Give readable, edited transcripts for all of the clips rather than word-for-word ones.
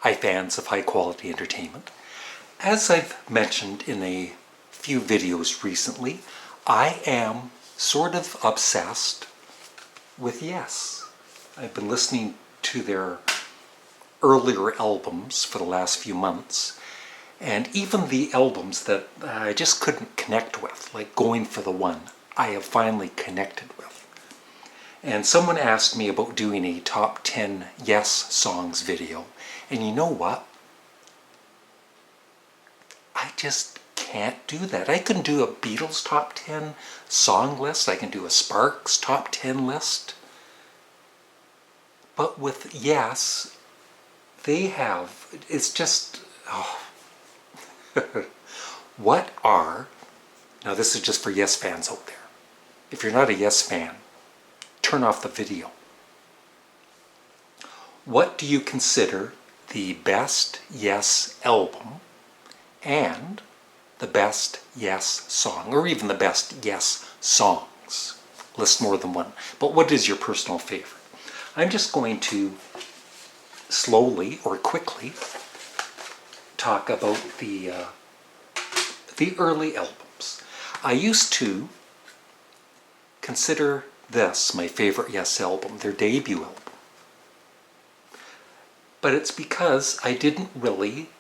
Hi fans of high quality entertainment. As I've mentioned in a few videos recently, I am sort of obsessed with Yes. I've been listening to their earlier albums for the last few months, and even the albums that I just couldn't connect with, like Going for the One, I have finally connected with. And someone asked me about doing a top 10 Yes songs video, and you know what? I just can't do that. I can do a Beatles top 10 song list, I can do a Sparks top 10 list, but with Yes, they have, it's just, what are, now this is just for Yes fans out there. If you're not a Yes fan, turn off the video. What do you consider the best Yes album and the best Yes song, or even the best Yes songs? List more than one. But what is your personal favorite? I'm just going to slowly or quickly talk about the early albums. I used to consider this my favorite Yes album, their debut album. But it's because I didn't really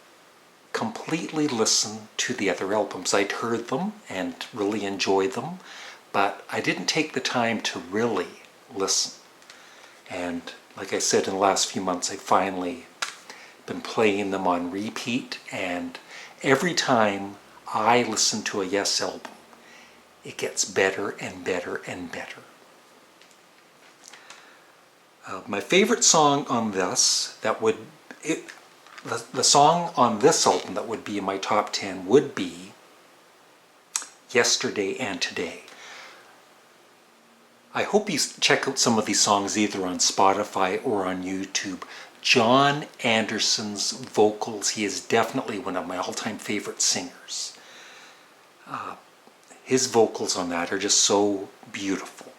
completely listen to the other albums. I'd heard them and really enjoyed them, but I didn't take the time to really listen. And like I said, in the last few months, I've finally been playing them on repeat, and every time I listen to a Yes album, it gets better and better and better. My favorite song on this, the song on this album that would be in my top 10 would be Yesterday and Today. I hope you check out some of these songs either on Spotify or on YouTube. John Anderson's vocals, he is definitely one of my all-time favorite singers. His vocals on that are just so beautiful.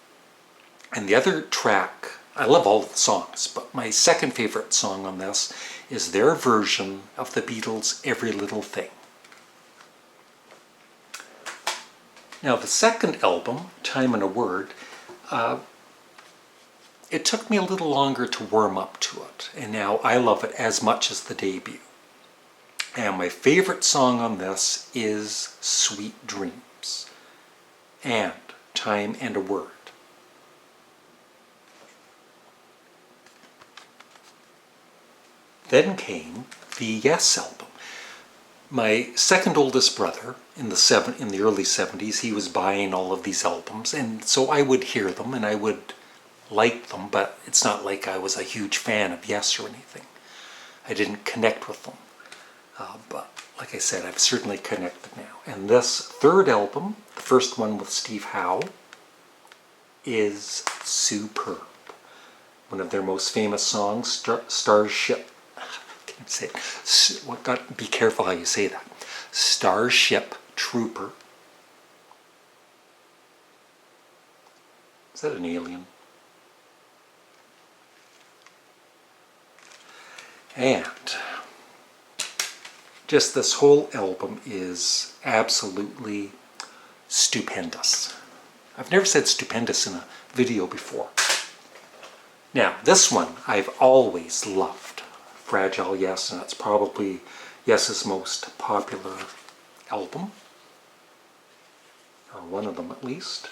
And the other track, I love all of the songs, but my second favorite song on this is their version of the Beatles' Every Little Thing. Now the second album, Time and a Word, it took me a little longer to warm up to it, and now I love it as much as the debut. And my favorite song on this is Sweet Dreams and Time and a Word. Then came the Yes album. My second oldest brother, in the early 70s, he was buying all of these albums, and so I would hear them and I would like them, but it's not like I was a huge fan of Yes or anything. I didn't connect with them. But like I said, I've certainly connected now. And this third album, the first one with Steve Howe, is superb. One of their most famous songs, Starship. Say it. Be careful how you say that. Starship Trooper. Is that an alien? And just this whole album is absolutely stupendous. I've never said stupendous in a video before. Now, this one I've always loved. Fragile Yes, and it's probably Yes's most popular album, or one of them at least.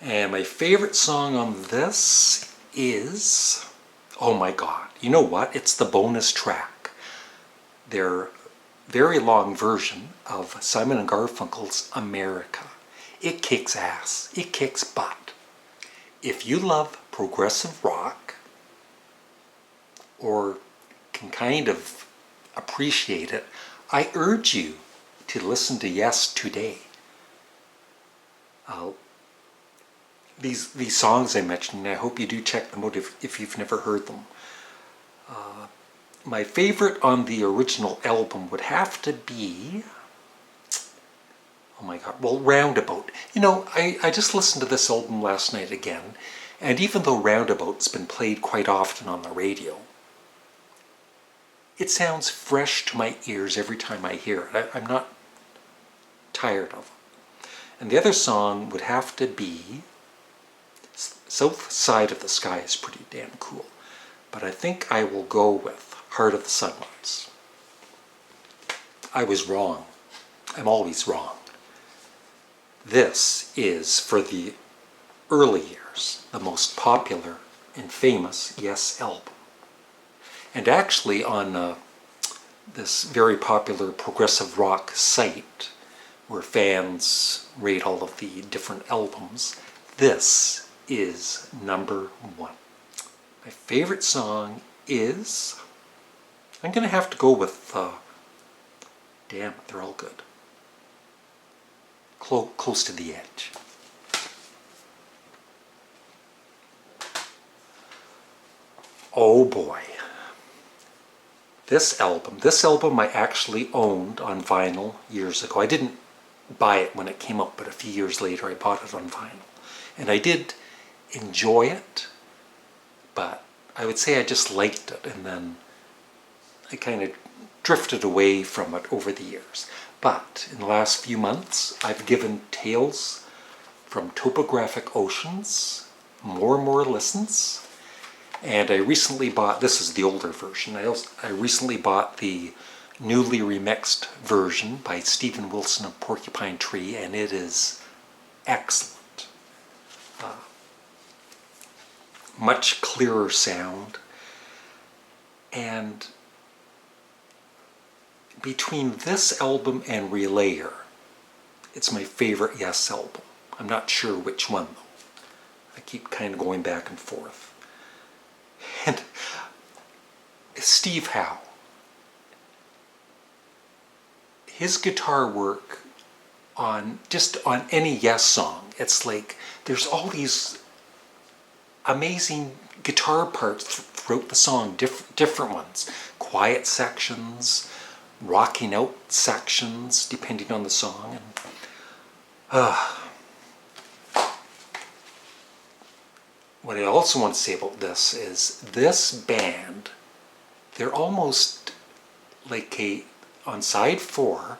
And my favorite song on this is, oh my god, you know what? It's the bonus track. Their very long version of Simon and Garfunkel's America. It kicks ass. It kicks butt. If you love progressive rock, or can kind of appreciate it, I urge you to listen to Yes today. These songs I mentioned, I hope you do check them out if you've never heard them. My favorite on the original album would have to be, oh my god, well, Roundabout. You know, I just listened to this album last night again, And even though Roundabout's been played quite often on the radio, it sounds fresh to my ears every time I hear it. I'm not tired of it. And the other song would have to be South Side of the Sky is pretty damn cool. But I think I will go with Heart of the Sunrise. I was wrong. I'm always wrong. This is, for the early years, the most popular and famous Yes album. And actually on this very popular progressive rock site where fans rate all of the different albums, this is number 1. My favorite song is, I'm going to have to go with, damn it, they're all good. Close to the Edge. Oh boy. This album I actually owned on vinyl years ago. I didn't buy it when it came out, but a few years later I bought it on vinyl. And I did enjoy it, but I would say I just liked it, and then I kind of drifted away from it over the years. But in the last few months, I've given Tales from Topographic Oceans more and more listens. And I recently bought, this is the older version, I recently bought the newly remixed version by Stephen Wilson of Porcupine Tree, and it is excellent. Much clearer sound. And between this album and Relayer, it's my favorite Yes album. I'm not sure which one though. I keep kind of going back and forth. And Steve Howe, his guitar work on any Yes song, it's like there's all these amazing guitar parts throughout the song, different ones, quiet sections, rocking out sections depending on the song. And what I also want to say about this is this band, they're almost like on side 4,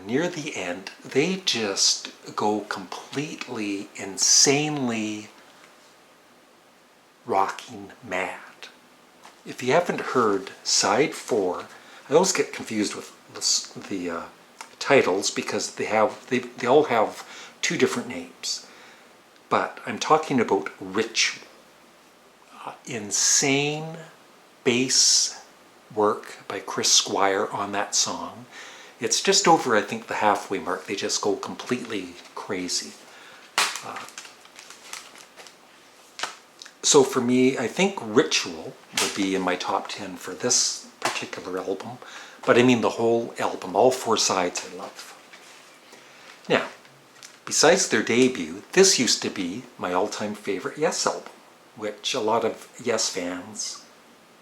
near the end, they just go completely, insanely rocking mad. If you haven't heard side 4, I always get confused with the titles because they all have 2 different names. But I'm talking about Ritual. Insane bass work by Chris Squire on that song. It's just over, I think, the halfway mark. They just go completely crazy. So for me, I think Ritual would be in my top 10 for this particular album. But I mean the whole album, all 4 sides I love. Now, besides their debut, this used to be my all-time favorite Yes album, which a lot of Yes fans,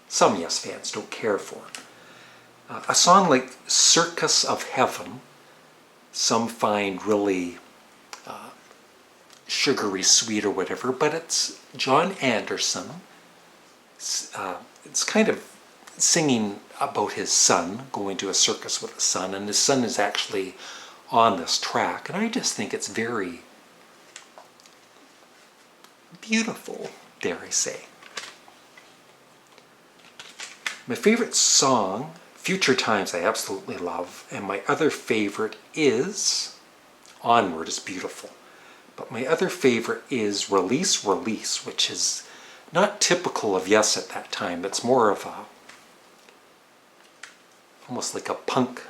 some Yes fans, don't care for. A song like Circus of Heaven, some find really sugary sweet or whatever, but it's John Anderson. It's kind of singing about his son, going to a circus with his son, and his son is actually on this track, and I just think it's very beautiful, dare I say. My favorite song, Future Times, I absolutely love, and my other favorite is Onward is beautiful. But my other favorite is Release, Release, which is not typical of Yes at that time. It's more of almost like a punk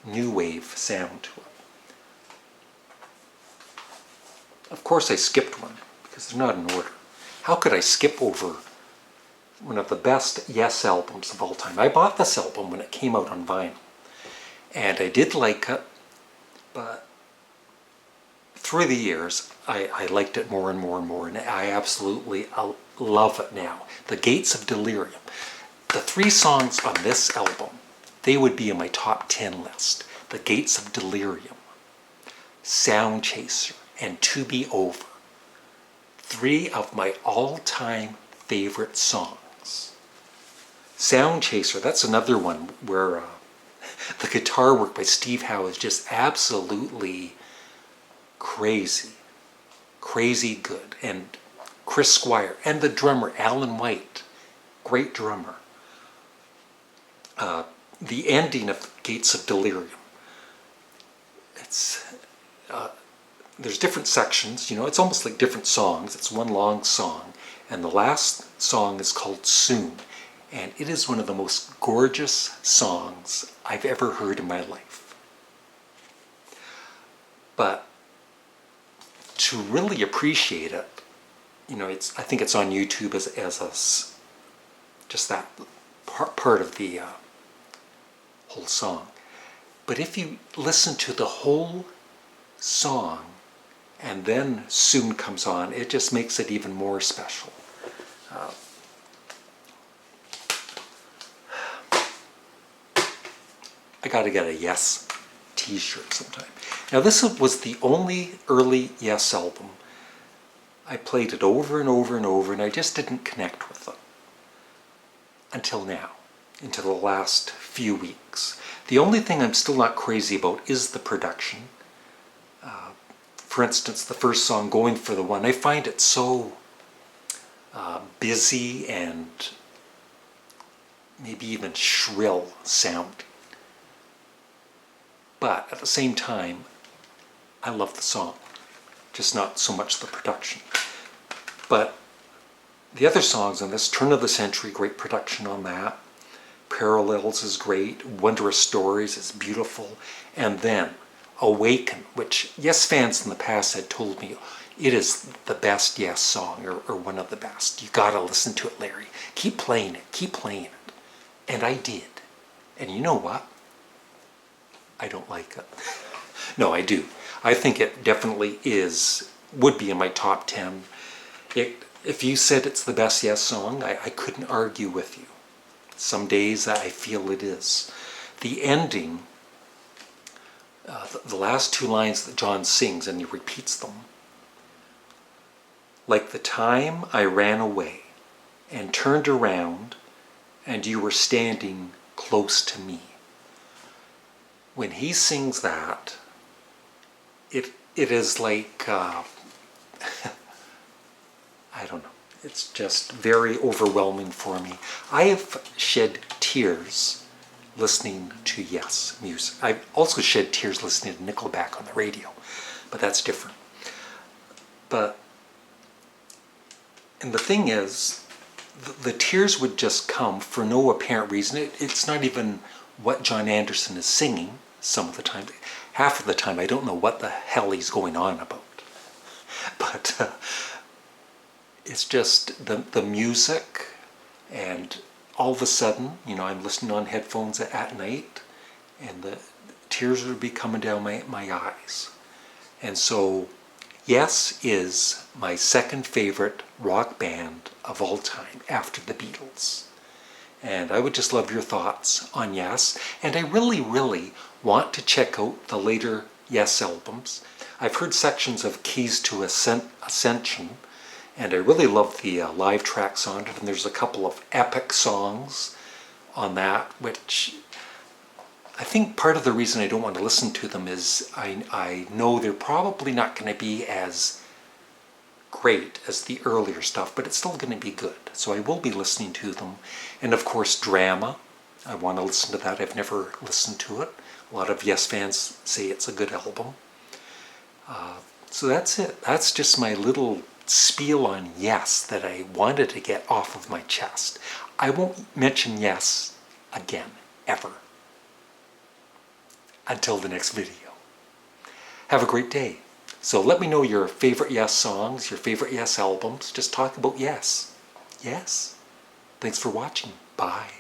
new wave sound to it. Of course I skipped one because they're not in order. How could I skip over one of the best Yes albums of all time? I bought this album when it came out on vinyl, and I did like it, but through the years I liked it more and more and more, and I absolutely love it now. The Gates of Delirium. The 3 songs on this album, they would be in my top 10 list. The Gates of Delirium, Sound Chaser, and To Be Over. three of my all-time favorite songs. Sound Chaser, that's another one where the guitar work by Steve Howe is just absolutely crazy. Crazy good. And Chris Squire and the drummer, Alan White, great drummer. The ending of Gates of Delirium. It's there's different sections, it's almost like different songs. It's one long song, and the last song is called Soon, and it is one of the most gorgeous songs I've ever heard in my life. But to really appreciate it, I think it's on YouTube as just that part of the whole song. But if you listen to the whole song and then Soon comes on, it just makes it even more special. I gotta get a Yes t-shirt sometime. Now this was the only early Yes album. I played it over and over and over, and I just didn't connect with them until now, into the last few weeks. The only thing I'm still not crazy about is the production. For instance, the first song, Going for the One, I find it so busy and maybe even shrill sounding. But at the same time, I love the song, just not so much the production. But the other songs on this, Turn of the Century, great production on that. Parallels is great. Wondrous Stories is beautiful. And then Awaken, which Yes fans in the past had told me it is the best Yes song, or one of the best. You gotta listen to it, Larry. Keep playing it, keep playing it. And I did. And you know what? I don't like it. No, I do. I think it definitely would be in my top 10. If you said it's the best Yes song, I couldn't argue with you. Some days I feel it is. The ending, the last two lines that John sings, and he repeats them. Like the time I ran away and turned around and you were standing close to me. When he sings that, it is like, I don't know, it's just very overwhelming for me. I have shed tears listening to Yes music. I've also shed tears listening to Nickelback on the radio, but that's different. And the thing is, the tears would just come for no apparent reason. It's not even what John Anderson is singing some of the time. Half of the time I don't know what the hell he's going on about. But it's just the music, and all of a sudden, I'm listening on headphones at night, and the tears would be coming down my eyes. And so Yes is my second favorite rock band of all time after the Beatles. And I would just love your thoughts on Yes. And I really, really want to check out the later Yes albums. I've heard sections of Keys to Ascension, and I really love the live tracks on it. And there's a couple of epic songs on that, which I think part of the reason I don't want to listen to them is I know they're probably not going to be as great as the earlier stuff, but it's still going to be good. So I will be listening to them. And of course, Drama. I want to listen to that. I've never listened to it. A lot of Yes fans say it's a good album. So that's it. That's just my little spiel on Yes that I wanted to get off of my chest. I won't mention Yes again, ever. Until the next video. Have a great day. So let me know your favorite Yes songs, your favorite Yes albums. Just talk about Yes. Yes. Thanks for watching. Bye.